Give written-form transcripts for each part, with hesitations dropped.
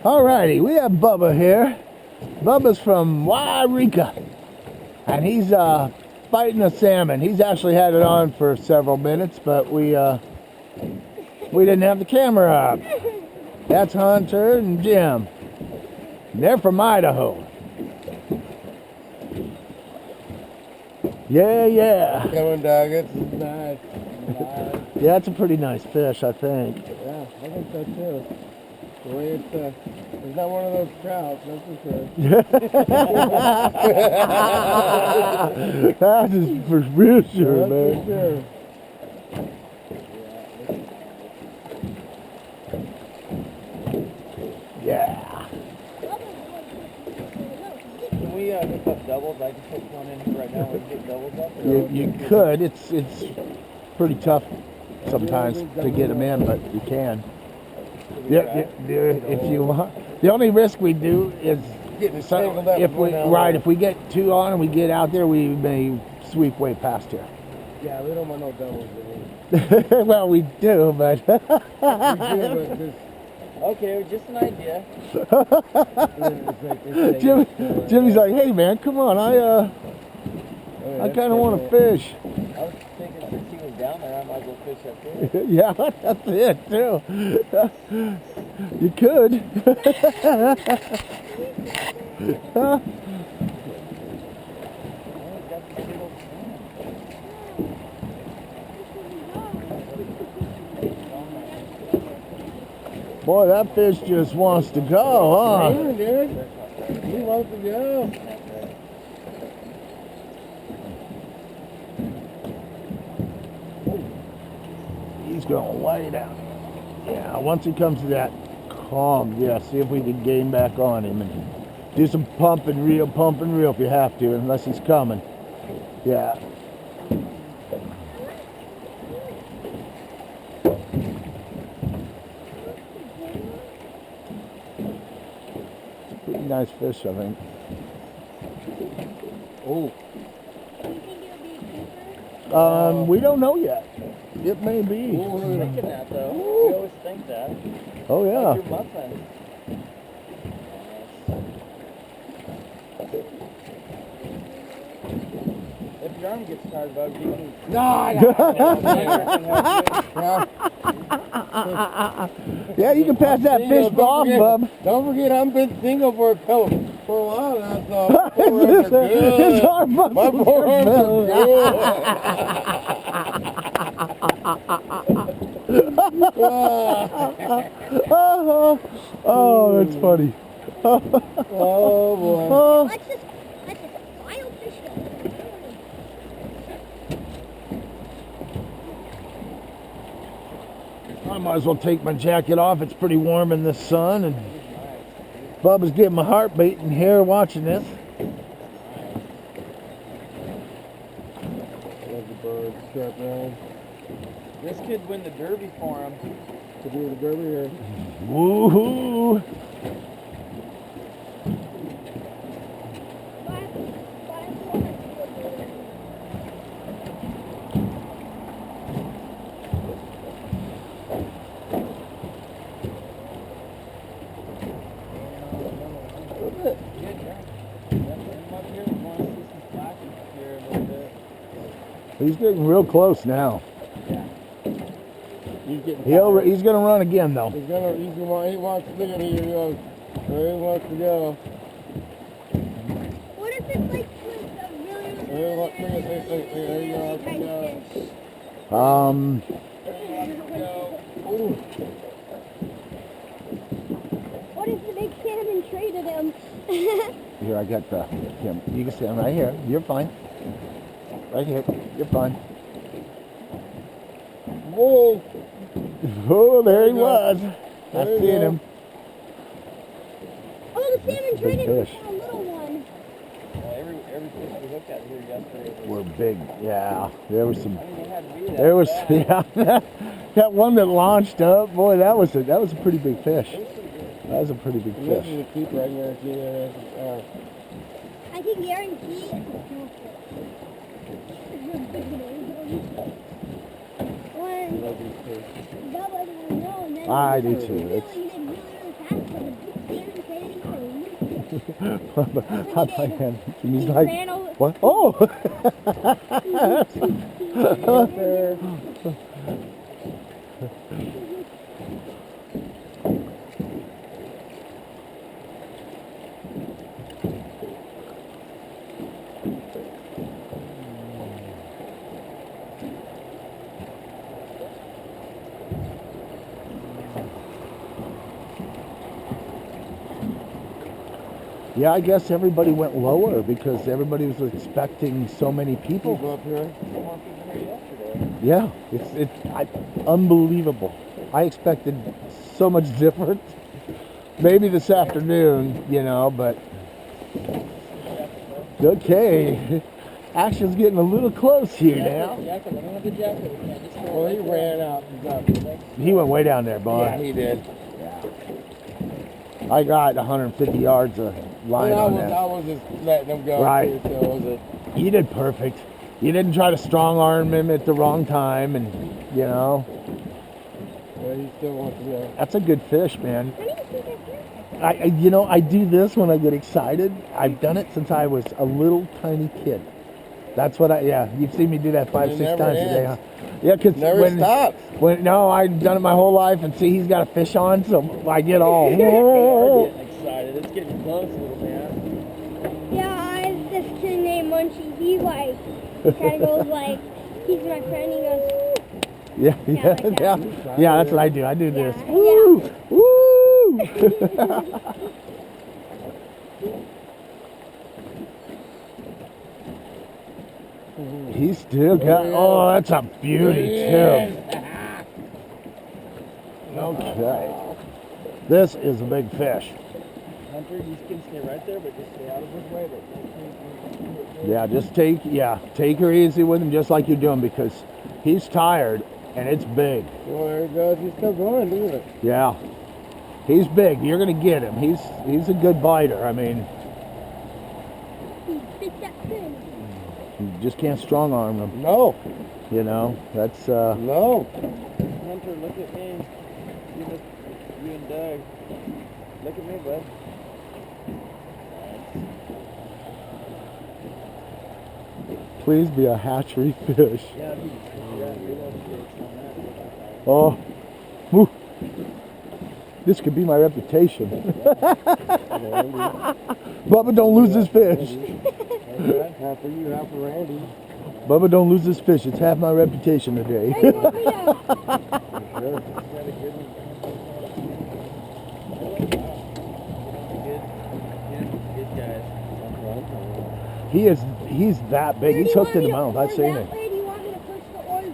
Alrighty, we have Bubba here. Bubba's from Wairika, and he's fighting a salmon. He's actually had it on for several minutes, but we didn't have the camera up. That's Hunter and Jim. They're from Idaho. Yeah. Come on, dog. It's nice. Yeah, it's a pretty nice fish, I think. Yeah, I think so too. The way it's not one of those trouts, that's for sure. That is for real sure, man. For sure. Yeah. Can we hook up doubles? I can put one in right now and get doubles up. You could. It's pretty tough sometimes to get them in, but you can. Yeah, if you want. The only risk we do is if we get two on and we get out there, we may sweep way past here. Yeah, we don't want no doubles. Well, we do, but okay, just an idea. Jimmy's like, hey man, come on, I kind of want to fish. I was thinking since he was down there, I might go fish up here. Yeah, that's it too. You could. Boy, that fish just wants to go, huh? Yeah, dude. He wants to go. He's going way down. Yeah, once he comes to that calm, yeah, see if we can gain back on him and do some pump and reel if you have to, unless he's coming. Yeah. Pretty nice fish, I think. Oh. We don't know yet. It may be. We're thinking that though. We always think that. Oh yeah. Like your muffin. If your arm gets tired, bud, you can. Yeah, you can pass that fish off, bub. Don't forget, I've been single for a while now, so his arm my poor arms are Oh, that's funny. Oh boy. Let's just wild fish go. I might as well take my jacket off. It's pretty warm in the sun, and Bubba's getting my heart beating here watching this. Love the birds, strap down. This could win the Derby for him. Could do the Derby here. Woohoo! He's getting real close now. Yeah. He's going to run again though. He wants to look at you. He goes, where he wants to go. What if it's like a really What if the big salmon traded him? Here, I got the camera. You can stand right here. You're fine. Right here. You're fine. Whoa! Oh, there he was. I seen him. Oh, the salmon traded him fish. for a little one. Every fish we looked at here yesterday We're big. Yeah. There was some. I mean, they had to be that There was bad. yeah. That one that launched up. Boy, that was a pretty big fish. That was a pretty big This fish. is a keeper right here. I can guarantee it. I do too. Really fast for the big Hot dog hand. And he's He like, ran over. what? Oh! Yeah, I guess everybody went lower because everybody was expecting so many people. People up here. More people here yesterday. Yeah, unbelievable. I expected so much different. Maybe this afternoon, you know, but okay. Action's getting a little close here now. Jacket. I don't have the jacket. We can't just well, he ran out. He went way down there, boy. Yeah, he did. I got 150 yards of line on that. I was just letting him go. Right. Too, so was it. You did perfect. You didn't try to strong arm him at the wrong time, and you know. Well, he still wants to go. That's a good fish, man. You know, I do this when I get excited. I've done it since I was a little tiny kid. That's what you've seen me do that 5-6 times a day, huh? Yeah, because never stops. No, I've done it my whole life, and see, he's got a fish on, so I get all. We're getting excited. It's getting close, little man. Yeah, I have this kid named Munchie. He like kind of goes like, he's my friend. He goes, Yeah, like that. yeah. That's what I do. I do this. Yeah. Woo, woo. He's still got. Oh, that's a beauty too. Okay, this is a big fish. Hunter, you can stay right there, but just stay out of his way. Yeah, just take her easy with him, just like you're doing, because he's tired and it's big. Well, there he goes. He's still going, isn't it? Yeah, he's big. You're gonna get him. He's a good biter. I mean, you just can't strong arm him. No. You know, that's No. Hunter, look at me. You and Doug. Look at me, bud. please be a hatchery fish. Yeah, Oh, whew. This could be my reputation. Bubba, don't lose this fish. Half for you, half for Randy. Bubba, don't lose this fish. It's half my reputation today. hey, what we have? He's that big. He's hooked in the mouth. I've seen it.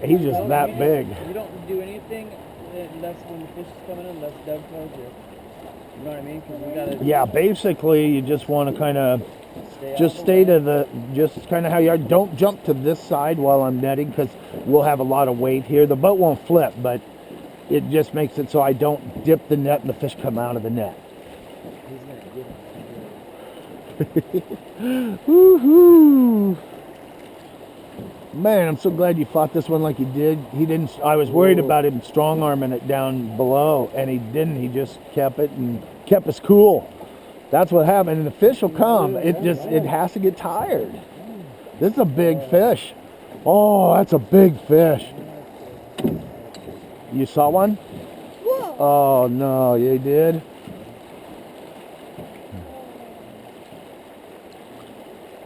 He's just that big. You don't do anything unless when the fish is coming in, unless Doug tells you. You know what I mean? Because we gotta. Yeah, basically, you just want to kind of stay to the, just kind of how you are. Don't jump to this side while I'm netting, because we'll have a lot of weight here. The boat won't flip, but it just makes it so I don't dip the net and the fish come out of the net. Woohoo! Man, I'm so glad you fought this one like you did. He didn't. I was worried about him strong arming it down below, and he didn't. He just kept it and kept us cool. That's what happened. And the fish will come. It has to get tired. This is a big fish. Oh, that's a big fish. You saw one? Whoa. Oh no, you did.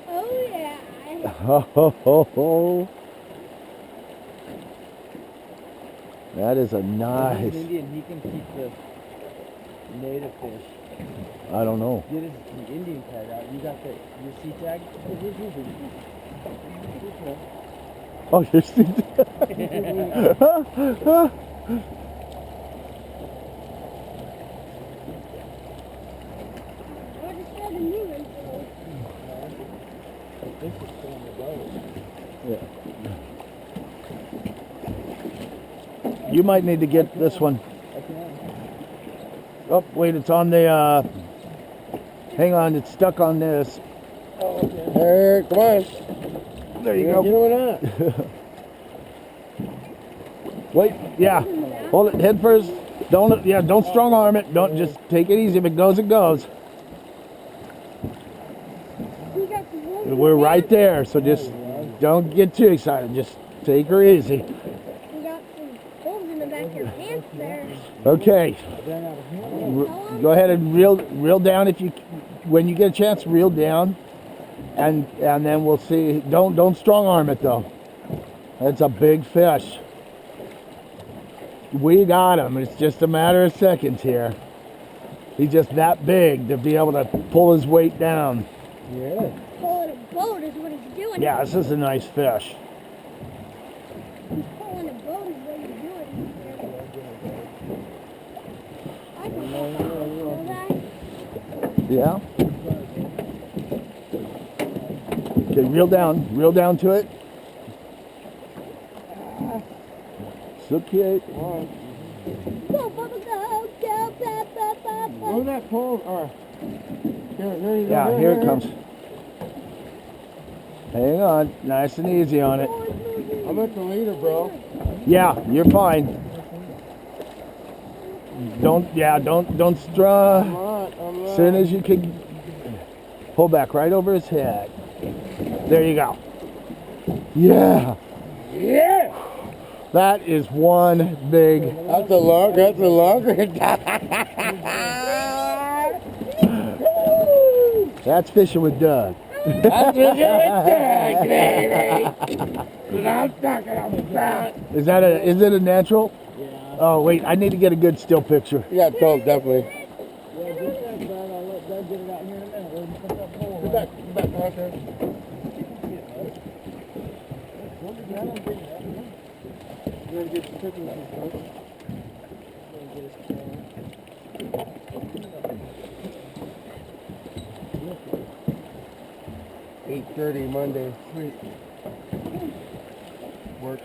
Oh yeah. Ho, ho, ho, ho. That is a nice. He's Indian, he can keep the native fish. I don't know. Get the Indian tag out. You got your sea tag? Oh, you're still. You might need to get this one. Oh, wait, it's on the, hang on, it's stuck on this. Oh, okay. Hey, come on. There you go. Get it or not? Wait, yeah. Hold it head first. Don't strong arm it. Don't, just take it easy. If it goes, it goes. We're right there, so just don't get too excited. Just take her easy. You got some holes in the back of your pants there. Okay. Go ahead and reel down when you get a chance. Reel down, and then we'll see. Don't strong arm it though. That's a big fish. We got him. It's just a matter of seconds here. He's just that big to be able to pull his weight down. Yeah. Pulling a boat is what he's doing. Yeah, this is a nice fish. He's pulling a boat is what he's doing. I can feel that. Yeah. Okay, reel down to it. It's okay. Alright. Go, Bubba, go, go, go, go, go, go. Move that pole. Alright. Here you go. Yeah, here it comes. Hang on, nice and easy on it. I'm at the leader, bro. Yeah, you're fine. Don't straw. I'm As soon as you can pull back right over his head. There you go. Yeah. Yeah. That is one big. That's a longer. That's fishing with Doug. That's what baby. What I'm talking about. Is it a natural? Yeah. Oh wait, I need to get a good still picture. Yeah, definitely. Yeah, just that bad. I'll let Doug get it out here in a minute. We'll just put that pole. Get back, right there. You want to get some pictures of this, folks? 8:30 Monday. Sweet. Works.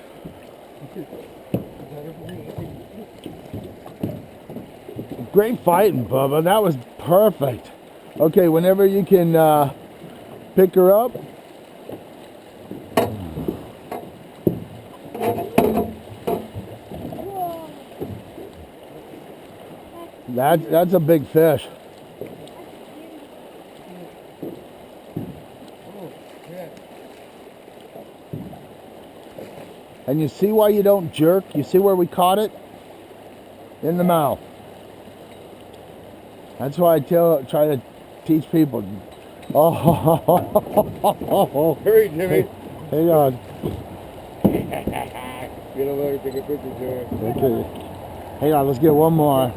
Great fighting, Bubba. That was perfect. Okay, whenever you can pick her up. That's a big fish. And you see why you don't jerk? You see where we caught it? In the mouth. That's why I try to teach people. Oh, Hurry, Jimmy. hang on. Get a look, take a picture, Jimmy. Okay. Hang on, let's get one more.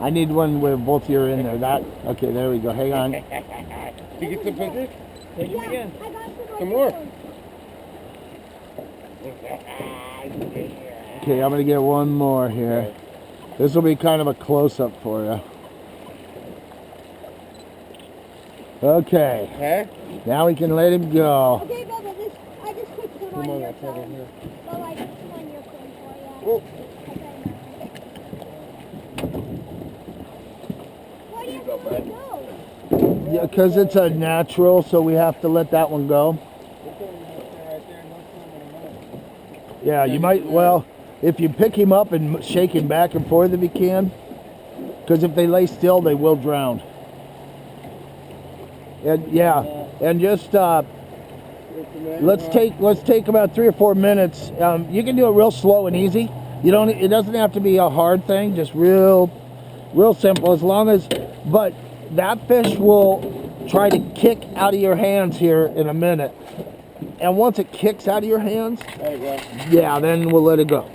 I need one where both of you are in there. Okay, there we go. Hang on. You get some pictures? Take Yeah, them again. I got Some more. Okay, I'm gonna get one more here. This will be kind of a close-up for you. Okay. Huh? Now we can let him go. Okay, Bubba, I just put some on your phone. here. Well, I just put on your phone for you. Oh. Why do you have to let it go? Yeah, because it's a natural, so we have to let that one go. Yeah, you might, well, if you pick him up and shake him back and forth if you can, because if they lay still, they will drown. And yeah, and just let's take about 3 or 4 minutes. You can do it real slow and easy. It doesn't have to be a hard thing, just real simple. As long as, but that fish will try to kick out of your hands here in a minute. And once it kicks out of your hands, There you go. yeah, then we'll let it go.